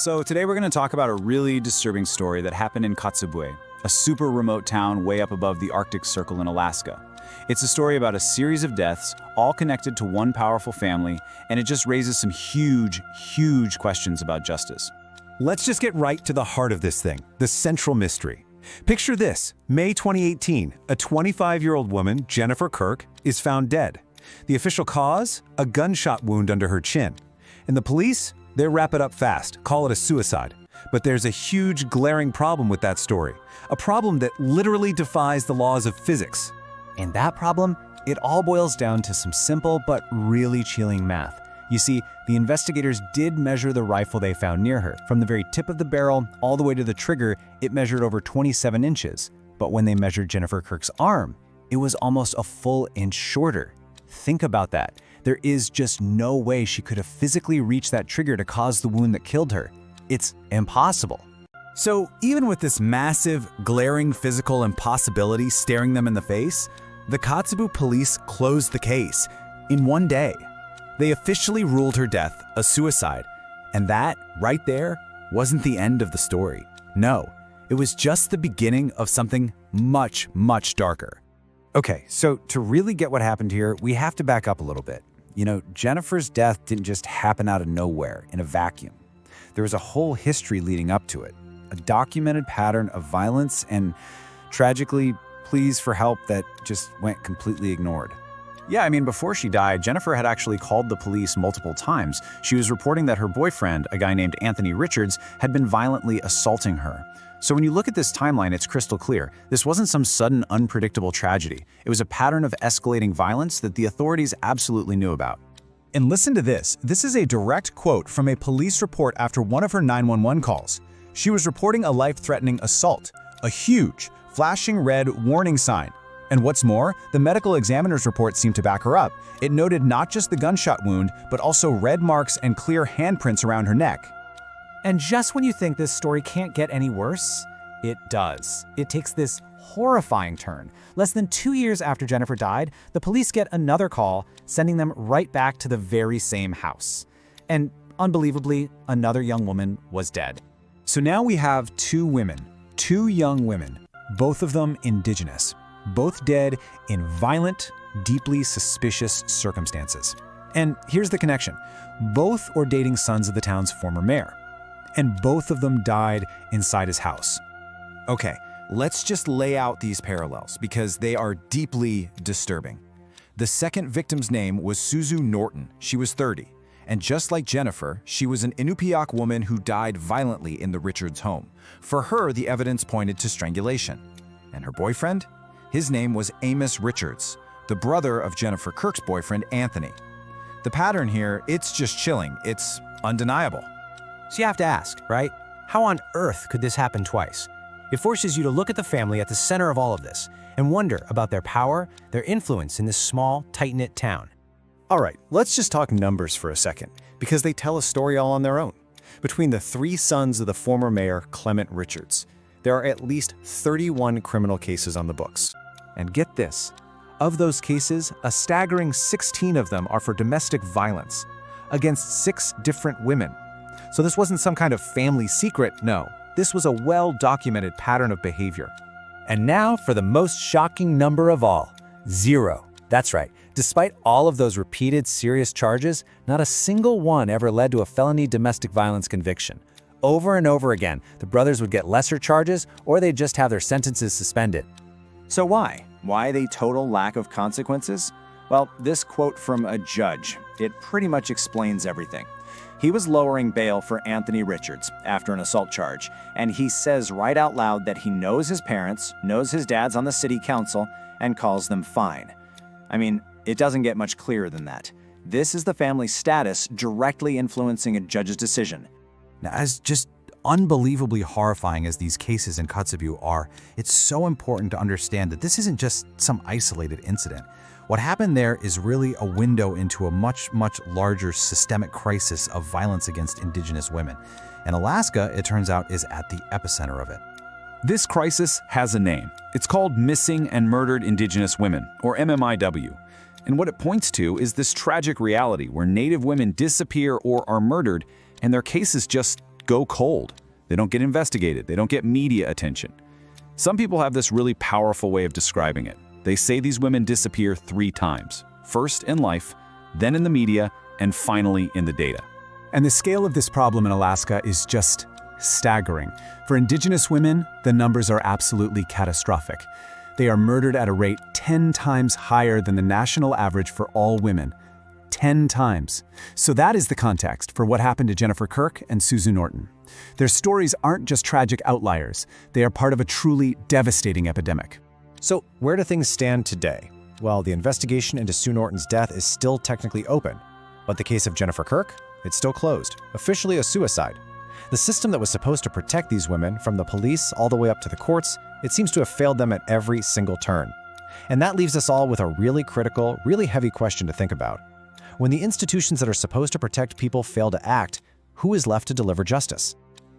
So today we're going to talk about a really disturbing story that happened in Kotzebue, a super remote town way up above the Arctic Circle in Alaska. It's a story about a series of deaths, all connected to one powerful family, and it just raises some huge questions about justice. Let's just get right to the heart of this thing, the central mystery. Picture this, May 2018, a 25-year-old woman, Jennifer Kirk, is found dead. The official cause? A gunshot wound under her chin. And the police? They wrap it up fast, call it a suicide. But there's a huge, glaring problem with that story. A problem that literally defies the laws of physics. And that problem? It all boils down to some simple but really chilling math. You see, the investigators did measure the rifle they found near her. From the very tip of the barrel all the way to the trigger, it measured over 27 inches. But when they measured Jennifer Kirk's arm, it was almost a full inch shorter. Think about that. There is just no way she could have physically reached that trigger to cause the wound that killed her. It's impossible. So even with this massive, glaring physical impossibility staring them in the face, the Kotzebue police closed the case in one day. They officially ruled her death a suicide. And that, right there, wasn't the end of the story. No, it was just the beginning of something much darker. Okay, so to really get what happened here, we have to back up a little bit. You know, Jennifer's death didn't just happen out of nowhere, in a vacuum. There was a whole history leading up to it, a documented pattern of violence and, tragically, pleas for help that just went completely ignored. Yeah, I mean, before she died, Jennifer had actually called the police multiple times. She was reporting that her boyfriend, a guy named Anthony Richards, had been violently assaulting her. So when you look at this timeline, it's crystal clear. This wasn't some sudden, unpredictable tragedy. It was a pattern of escalating violence that the authorities absolutely knew about. And listen to this. This is a direct quote from a police report after one of her 911 calls. She was reporting a life-threatening assault, a huge, flashing red warning sign. And what's more, the medical examiner's report seemed to back her up. It noted not just the gunshot wound, but also red marks and clear handprints around her neck. And just when you think this story can't get any worse, it does. It takes this horrifying turn. Less than 2 years after Jennifer died, the police get another call, sending them right back to the very same house. And unbelievably, another young woman was dead. So now we have two young women, both of them Indigenous, both dead in violent, deeply suspicious circumstances. And here's the connection. Both were dating sons of the town's former mayor. And both of them died inside his house. Okay, let's just lay out these parallels because they are deeply disturbing. The second victim's name was Suzu Norton. She was 30. And just like Jennifer, she was an Inupiaq woman who died violently in the Richards home. For her, the evidence pointed to strangulation. And her boyfriend? His name was Amos Richards, the brother of Jennifer Kirk's boyfriend, Anthony. The pattern here, it's just chilling. It's undeniable. So you have to ask, right? How on earth could this happen twice? It forces you to look at the family at the center of all of this and wonder about their power, their influence in this small, tight-knit town. All right, let's just talk numbers for a second, because they tell a story all on their own. Between the three sons of the former mayor, Clement Richards, there are at least 31 criminal cases on the books. And get this, of those cases, a staggering 16 of them are for domestic violence against 6 different women. So this wasn't some kind of family secret, no. This was a well-documented pattern of behavior. And now for the most shocking number of all, 0. That's right. Despite all of those repeated serious charges, not a single one ever led to a felony domestic violence conviction. Over and over again, the brothers would get lesser charges or they'd just have their sentences suspended. So why? Why the total lack of consequences? Well, this quote from a judge, it pretty much explains everything. He was lowering bail for Anthony Richards after an assault charge, and he says right out loud that he knows his parents, knows his dad's on the city council, and calls them fine. I mean, it doesn't get much clearer than that. This is the family's status directly influencing a judge's decision. Now, as just unbelievably horrifying as these cases in Kotzebue are, it's so important to understand that this isn't just some isolated incident. What happened there is really a window into a much larger systemic crisis of violence against Indigenous women. And Alaska, it turns out, is at the epicenter of it. This crisis has a name. It's called Missing and Murdered Indigenous Women, or MMIW. And what it points to is this tragic reality where Native women disappear or are murdered, and their cases just go cold. They don't get investigated. They don't get media attention. Some people have this really powerful way of describing it. They say these women disappear 3 times. First in life, then in the media, and finally in the data. And the scale of this problem in Alaska is just staggering. For Indigenous women, the numbers are absolutely catastrophic. They are murdered at a rate 10 times higher than the national average for all women. 10 times. So that is the context for what happened to Jennifer Kirk and Suzu Norton. Their stories aren't just tragic outliers. They are part of a truly devastating epidemic. So where do things stand today? Well, the investigation into Sue Norton's death is still technically open. But the case of Jennifer Kirk? It's still closed, officially a suicide. The system that was supposed to protect these women, from the police all the way up to the courts, it seems to have failed them at every single turn. And that leaves us all with a really critical, really heavy question to think about. When the institutions that are supposed to protect people fail to act, who is left to deliver justice?